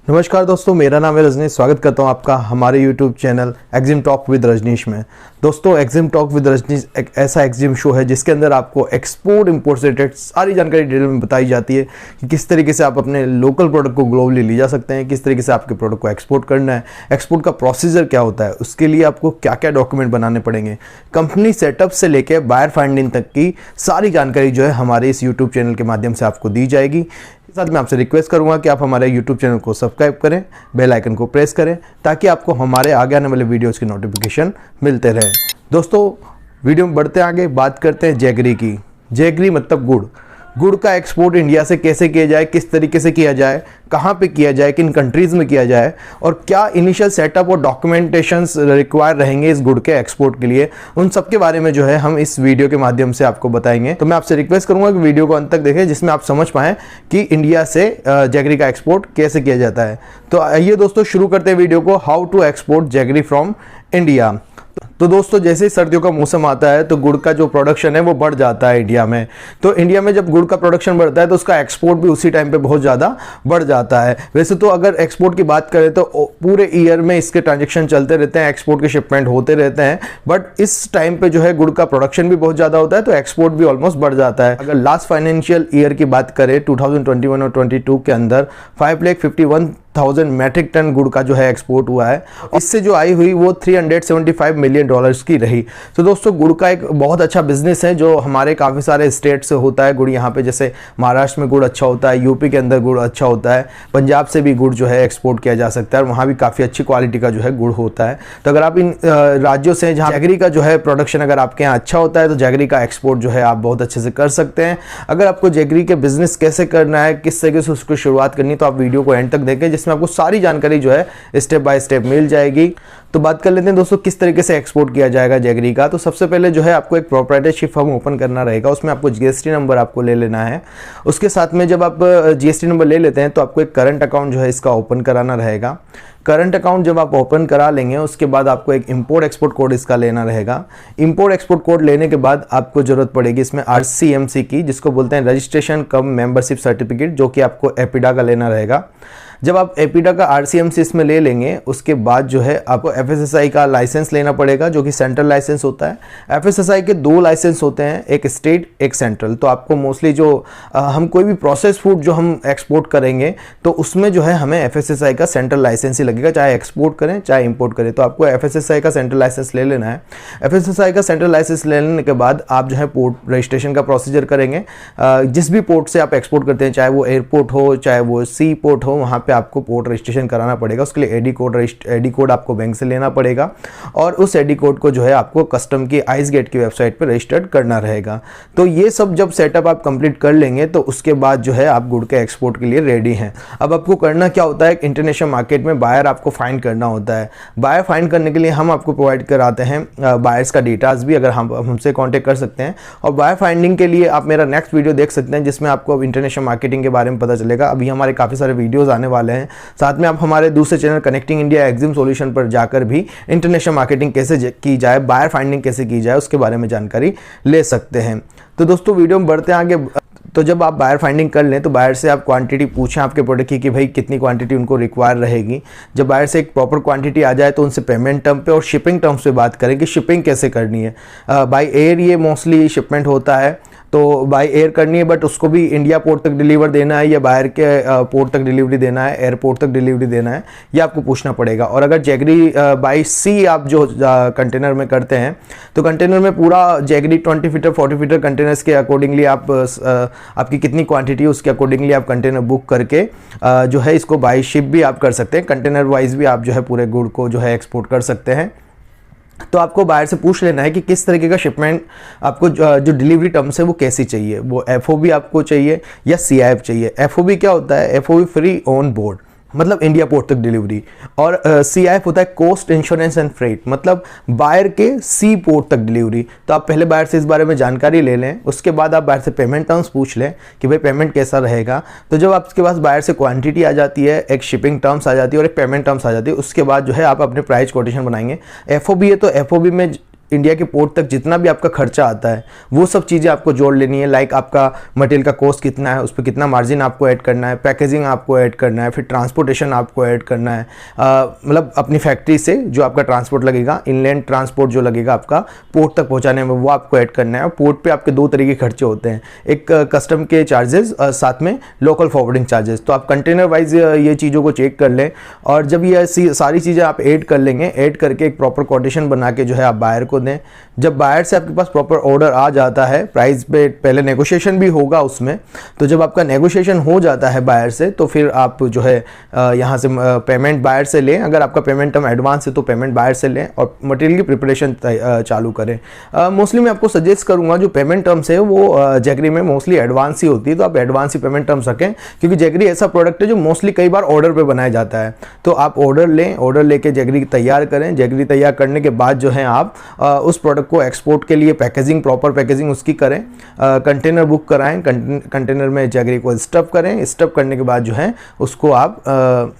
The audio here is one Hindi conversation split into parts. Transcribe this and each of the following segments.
नमस्कार दोस्तों, मेरा नाम है रजनीश। स्वागत करता हूं आपका हमारे YouTube channel Exim talk with Rajneesh में। दोस्तों, एक्जिम टॉक विद रजनीश एक ऐसा एक्जिम शो है जिसके अंदर आपको एक्सपोर्ट इंपोर्ट से रिलेटेड सारी जानकारी डिटेल में बताई जाती है कि किस तरीके से आप अपने लोकल प्रोडक्ट को ग्लोबली ले जा सकते हैं, किस तरीके से आपके प्रोडक्ट को एक्सपोर्ट करना है, एक्सपोर्ट का प्रोसीजर क्या होता है, उसके लिए आपको क्या क्या डॉक्यूमेंट बनाने पड़ेंगे, कंपनी सेटअप से लेकर बायर फाइंडिंग तक की सारी जानकारी जो है हमारे इस यूट्यूब चैनल के माध्यम से आपको दी जाएगी। साथ में आपसे रिक्वेस्ट करूंगा कि आप हमारे YouTube चैनल को सब्सक्राइब करें, बेल आइकन को प्रेस करें ताकि आपको हमारे आगे आने वाले वीडियोस की नोटिफिकेशन मिलते रहें। दोस्तों, वीडियो में बढ़ते आगे बात करते हैं जैगरी की। जैगरी मतलब गुड़। गुड़ का एक्सपोर्ट इंडिया से कैसे किया जाए, किस तरीके से किया जाए, कहाँ पे किया जाए, किन कंट्रीज़ में किया जाए और क्या इनिशियल सेटअप और डॉक्यूमेंटेशंस रिक्वायर रहेंगे इस गुड़ के एक्सपोर्ट के लिए, उन सब के बारे में जो है हम इस वीडियो के माध्यम से आपको बताएंगे। तो मैं आपसे रिक्वेस्ट करूंगा कि वीडियो को अंत तक देखें जिसमें आप समझ पाएं कि इंडिया से जैगरी का एक्सपोर्ट कैसे किया जाता है। तो आइए दोस्तों शुरू करते हैं वीडियो को, how to export jaggery from India. तो दोस्तों, जैसे ही सर्दियों का मौसम आता है तो गुड़ का जो प्रोडक्शन है वो बढ़ जाता है इंडिया में। तो इंडिया में जब गुड़ का प्रोडक्शन बढ़ता है तो उसका एक्सपोर्ट भी उसी टाइम पे बहुत ज़्यादा बढ़ जाता है। वैसे तो अगर एक्सपोर्ट की बात करें तो पूरे ईयर में इसके ट्रांजेक्शन चलते रहते हैं, एक्सपोर्ट के शिपमेंट होते रहते हैं, बट इस टाइम पे जो है गुड़ का प्रोडक्शन भी बहुत ज़्यादा होता है तो एक्सपोर्ट भी ऑलमोस्ट बढ़ जाता है। अगर लास्ट फाइनेंशियल ईयर की बात करें 2021 और 22 के अंदर 5,51,000 मैट्रिक टन गुड़ का जो है एक्सपोर्ट हुआ है। इससे जो आई हुई वो $375 मिलियन की रही। तो दोस्तों, गुड़ का एक बहुत अच्छा बिजनेस है जो हमारे काफ़ी सारे स्टेट से होता है गुड़। यहाँ पे जैसे महाराष्ट्र में गुड़ अच्छा होता है, यूपी के अंदर गुड़ अच्छा होता है, पंजाब से भी गुड़ जो है एक्सपोर्ट किया जा सकता है और वहाँ भी काफ़ी अच्छी क्वालिटी का जो है गुड़ होता है। तो अगर आप इन राज्यों से जहाँ जैगरी का जो है प्रोडक्शन अगर आपके यहाँ अच्छा होता है तो जैगरी का एक्सपोर्ट जो है आप बहुत अच्छे से कर सकते हैं। अगर आपको जैगरी के बिजनेस कैसे करना है, किस तरीके से उसको शुरुआत करनी है, तो आप वीडियो को एंड तक देखें जिसमें आपको सारी जानकारी जो है स्टेप बाय स्टेप मिल जाएगी। तो बात कर लेते हैं दोस्तों किस तरीके से एक्सपोर्ट किया जाएगा जैगरी का। तो सबसे पहले जो है आपको एक प्रोप्राइटरशिप फर्म ओपन करना रहेगा, उसमें आपको जीएसटी नंबर आपको ले लेना है। उसके साथ में जब आप जीएसटी नंबर ले लेते हैं तो आपको एक करंट अकाउंट जो है इसका ओपन कराना रहेगा। करंट अकाउंट जब आप ओपन करा लेंगे उसके बाद आपको एक इंपोर्ट एक्सपोर्ट कोड इसका लेना रहेगा। इंपोर्ट एक्सपोर्ट कोड लेने के बाद आपको जरूरत पड़ेगी इसमें RCMC की, जिसको बोलते हैं रजिस्ट्रेशन कम मेंबरशिप सर्टिफिकेट, जो कि आपको एपिडा का लेना रहेगा। जब आप एपिडा का RCMC इसमें ले लेंगे उसके बाद जो है आपको FSSAI का लाइसेंस लेना पड़ेगा जो कि सेंट्रल लाइसेंस होता है। FSSAI के 2 लाइसेंस होते हैं, एक स्टेट एक सेंट्रल। तो आपको मोस्टली जो हम कोई भी प्रोसेस फूड जो हम एक्सपोर्ट करेंगे तो उसमें जो है हमें FSSAI का सेंट्रल लाइसेंस ही लगेगा, चाहे एक्सपोर्ट करें चाहे इंपोर्ट करें। तो आपको FSSAI का सेंट्रल लाइसेंस ले लेना है। FSSAI का सेंट्रल लाइसेंस ले लेने के बाद आप जो है पोर्ट रजिस्ट्रेशन का प्रोसीजर करेंगे। जिस भी पोर्ट से आप एक्सपोर्ट करते हैं, चाहे वो एयरपोर्ट हो चाहे वो सी पोर्ट हो, वहाँ पे आपको पोर्ट रजिस्ट्रेशन कराना पड़ेगा। उसके लिए एडी कोड आपको बैंक से लेना पड़ेगा और उस एडी कोड को जो है आपको कस्टम की आइस गेट की वेबसाइट पर रजिस्टर्ड करना रहेगा। तो ये सब जब सेटअप आप कंप्लीट कर लेंगे तो उसके बाद जो है आप गुड़ के एक्सपोर्ट के लिए रेडी हैं। अब आपको करना क्या होता है, इंटरनेशनल मार्केट में बायर आपको फाइंड करना होता है। बायर फाइंड करने के लिए हम आपको प्रोवाइड कराते हैं बायर्स का डेटाज भी, अगर हम हमसे कॉन्टेक्ट कर सकते हैं। और बायर फाइंडिंग के लिए आप मेरा नेक्स्ट वीडियो देख सकते हैं जिसमें आपको अब इंटरनेशनल मार्केटिंग के बारे में पता चलेगा। अभी हमारे काफ़ी सारे वीडियोज़ आने वाले हैं। साथ में आप हमारे दूसरे channel connecting India Exim solution पर जाकर भी इंटरनेशनल मार्केटिंग कैसे की जाए, बायर फाइंडिंग कैसे की जाए, उसके बारे में जानकारी ले सकते हैं। तो दोस्तों, वीडियो में बढ़ते हैं आगे। तो जब आप बायर फाइंडिंग कर लें तो बायर से आप क्वांटिटी पूछें आपके प्रोडक्ट की कि भाई कितनी क्वांटिटी उनको रिक्वायर रहेगी। जब बायर से एक प्रॉपर क्वांटिटी आ जाए तो उनसे पेमेंट टर्म पे और शिपिंग टर्म्स पे बात करें कि शिपिंग कैसे करनी है। बाय एयर ये मोस्टली शिपमेंट होता है, तो बाय एयर करनी है, बट उसको भी इंडिया पोर्ट तक डिलीवर देना है या बाहर के पोर्ट तक डिलीवरी देना है, एयरपोर्ट तक डिलीवरी देना है, ये आपको पूछना पड़ेगा। और अगर जैगरी बाय सी आप जो कंटेनर में करते हैं तो कंटेनर में पूरा जैगरी 20 फीटर 40 फीटर कंटेनर्स के अकॉर्डिंगली आप आपकी कितनी क्वांटिटी है उसके अकॉर्डिंगली आप कंटेनर बुक करके जो है इसको बाय शिप भी आप कर सकते हैं। कंटेनर वाइज भी आप जो है पूरे गुड़ को जो है एक्सपोर्ट कर सकते हैं। तो आपको बायर से पूछ लेना है कि किस तरीके का शिपमेंट आपको जो डिलीवरी टर्म्स है वो कैसी चाहिए, वो FOB आपको चाहिए या CIF चाहिए। FOB क्या होता है, FOB फ्री ऑन बोर्ड, मतलब इंडिया पोर्ट तक डिलीवरी, और CIF होता है कॉस्ट इंश्योरेंस एंड फ्रेट, मतलब बायर के सी पोर्ट तक डिलीवरी। तो आप पहले बायर से इस बारे में जानकारी ले लें, उसके बाद आप बायर से पेमेंट टर्म्स पूछ लें कि भाई पेमेंट कैसा रहेगा। तो जब आपके पास बायर से क्वांटिटी आ जाती है, एक शिपिंग टर्म्स आ जाती है और एक पेमेंट टर्म्स आ जाती है, उसके बाद जो है आप अपने प्राइस कोटेशन बनाएंगे। FOB है तो FOB में इंडिया के पोर्ट तक जितना भी आपका खर्चा आता है वो सब चीज़ें आपको जोड़ लेनी है। लाइक आपका मटेरियल का कॉस्ट कितना है, उस पर कितना मार्जिन आपको ऐड करना है, पैकेजिंग आपको ऐड करना है, फिर ट्रांसपोर्टेशन आपको ऐड करना है, मतलब अपनी फैक्ट्री से जो आपका ट्रांसपोर्ट लगेगा, इनलैंड ट्रांसपोर्ट जो लगेगा आपका पोर्ट तक पहुंचाने में, वो आपको ऐड करना है। और पोर्ट पे आपके 2 तरीके के खर्चे होते हैं, एक कस्टम के चार्जेस और साथ में लोकल फॉरवर्डिंग चार्जेस। तो आप कंटेनर वाइज ये चीज़ों को चेक कर लें, और जब ये सारी चीज़ें आप ऐड कर लेंगे, ऐड करके एक प्रॉपर कोटेशन बना के जो है आप बायर को दें। जब बायर से आपके पास प्रॉपर ऑर्डर आ जाता है, प्राइस पे पहले नेगोशिएशन भी होगा उसमें, तो जब आपका नेगोशिएशन हो जाता है बायर से, तो फिर आप जो है यहाँ से पेमेंट बायर से लें। अगर आपका पेमेंट टर्म एडवांस है तो पेमेंट बायर से लें और मटेरियल की प्रिपरेशन चालू करें। मोस्टली मैं आपको सजेस्ट करूँगा जो पेमेंट टर्म्स है वो जैगरी में मोस्टली एडवांस ही होती है, तो आप एडवांस ही पेमेंट टर्म्स रखें, क्योंकि जैगरी ऐसा प्रोडक्ट है जो मोस्टली कई बार ऑर्डर पे बनाया जाता है। तो आप ऑर्डर लें, ऑर्डर लेके जैगरी तैयार करें। जैगरी तैयार करने के बाद जो है आप उस प्रोडक्ट को एक्सपोर्ट के लिए पैकेजिंग, प्रॉपर पैकेजिंग उसकी करें, कंटेनर बुक कराएं, कंटेनर में जैगरी को स्टफ करें। स्टफ करने के बाद जो है उसको आप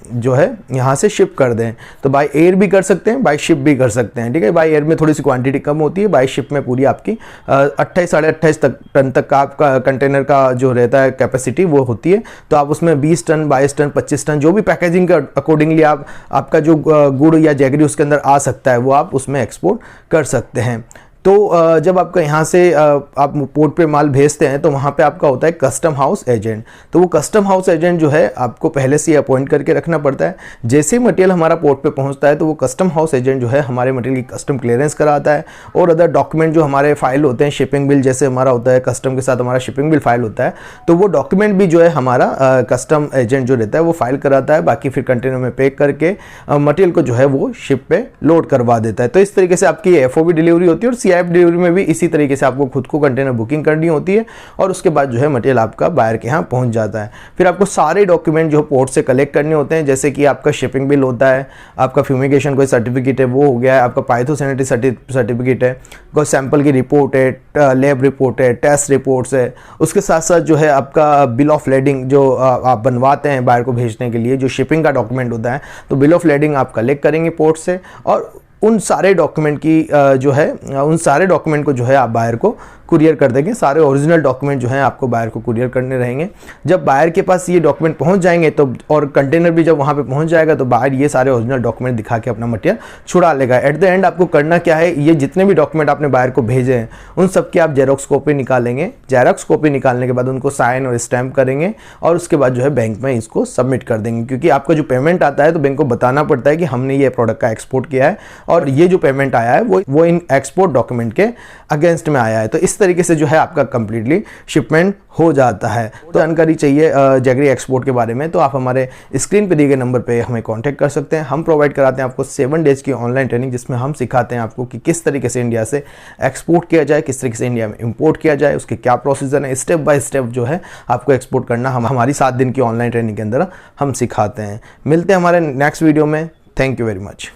जो है यहाँ से शिप कर दें। तो बाय एयर भी कर सकते हैं, बाय शिप भी कर सकते हैं, ठीक है। बाय एयर में थोड़ी सी क्वांटिटी कम होती है, बाय शिप में पूरी आपकी 28 साढ़े 28 टन तक का आपका कंटेनर का जो रहता है कैपेसिटी वो होती है। तो आप उसमें 20 टन 22 टन 25 टन जो भी पैकेजिंग के अकॉर्डिंगली आपका जो गुड़ या जैगरी उसके अंदर आ सकता है वो आप उसमें एक्सपोर्ट कर सकते हैं। तो जब आपका यहाँ से आप पोर्ट पे माल भेजते हैं तो वहाँ पे आपका होता है कस्टम हाउस एजेंट। तो वो कस्टम हाउस एजेंट जो है आपको पहले से ही अपॉइंट करके रखना पड़ता है। जैसे ही मटेरियल हमारा पोर्ट पे पहुँचता है तो वो कस्टम हाउस एजेंट जो है हमारे मटेरियल की कस्टम क्लियरेंस कराता है, और अदर डॉक्यूमेंट जो हमारे फाइल होते हैं, शिपिंग बिल जैसे हमारा होता है, कस्टम के साथ हमारा शिपिंग बिल फाइल होता है, तो वो डॉक्यूमेंट भी जो है हमारा कस्टम एजेंट जो रहता है वो फाइल कराता है। बाकी फिर कंटेनर में पैक करके मटेरियल को जो है वो शिप पे लोड करवा देता है। तो इस तरीके से आपकी FOB डिलीवरी होती है, और CIF डिलीवरी में भी इसी तरीके से आपको खुद को कंटेनर बुकिंग करनी होती है, और उसके बाद जो है मटेरियल आपका बायर के यहाँ पहुंच जाता है। फिर आपको सारे डॉक्यूमेंट जो पोर्ट से कलेक्ट करने होते हैं, जैसे कि आपका शिपिंग बिल होता है, आपका फ्यूमिगेशन कोई सर्टिफिकेट है वो हो गया है, आपका पाइथोसैनिटरी सर्टिफिकेट है, कोई सैंपल की रिपोर्ट है, लैब रिपोर्ट है, टेस्ट रिपोर्ट्स है, उसके साथ साथ जो है आपका बिल ऑफ लेडिंग जो आप बनवाते हैं बायर को भेजने के लिए, जो शिपिंग का डॉक्यूमेंट होता है, तो बिल ऑफ लेडिंग आप कलेक्ट करेंगे पोर्ट से, और उन सारे डॉक्यूमेंट की जो है उन सारे डॉक्यूमेंट को जो है आप बायर को कुरियर कर देंगे। सारे ओरिजिनल डॉक्यूमेंट जो हैं आपको बायर को कुरियर करने रहेंगे। जब बायर के पास ये डॉक्यूमेंट पहुंच जाएंगे तो, और कंटेनर भी जब वहां पे पहुंच जाएगा, तो बायर ये सारे ओरिजिनल डॉक्यूमेंट दिखा के अपना मटेरियल छुड़ा लेगा। एट द एंड आपको करना क्या है, ये जितने भी डॉक्यूमेंट आपने बायर को भेजे हैं उन सब की आप जेरोक्स कॉपी निकालेंगे। जेरोक्स कॉपी निकालने के बाद उनको साइन और स्टैम्प करेंगे, और उसके बाद जो है बैंक में इसको सबमिट कर देंगे। क्योंकि आपका जो पेमेंट आता है तो बैंक को बताना पड़ता है कि हमने ये प्रोडक्ट का एक्सपोर्ट किया है, और ये जो पेमेंट आया है वो इन एक्सपोर्ट डॉक्यूमेंट के अगेंस्ट में आया है। तो इस तरीके से जो है आपका कंप्लीटली शिपमेंट हो जाता है। तो जानकारी चाहिए जैगरी एक्सपोर्ट के बारे में, तो आप हमारे स्क्रीन पे दिए गए नंबर पे हमें कांटेक्ट कर सकते हैं। हम प्रोवाइड कराते हैं आपको 7 डेज की ऑनलाइन ट्रेनिंग, जिसमें हम सिखाते हैं आपको कि किस तरीके से इंडिया से एक्सपोर्ट किया जाए, किस तरीके से इंडिया में इंपोर्ट किया जाए, उसके क्या प्रोसीजर है, स्टेप बाय स्टेप जो है आपको एक्सपोर्ट करना हम हमारी 7 दिन की ऑनलाइन ट्रेनिंग के अंदर हम सिखाते हैं। मिलते हैं हमारे नेक्स्ट वीडियो में। Thank you very much.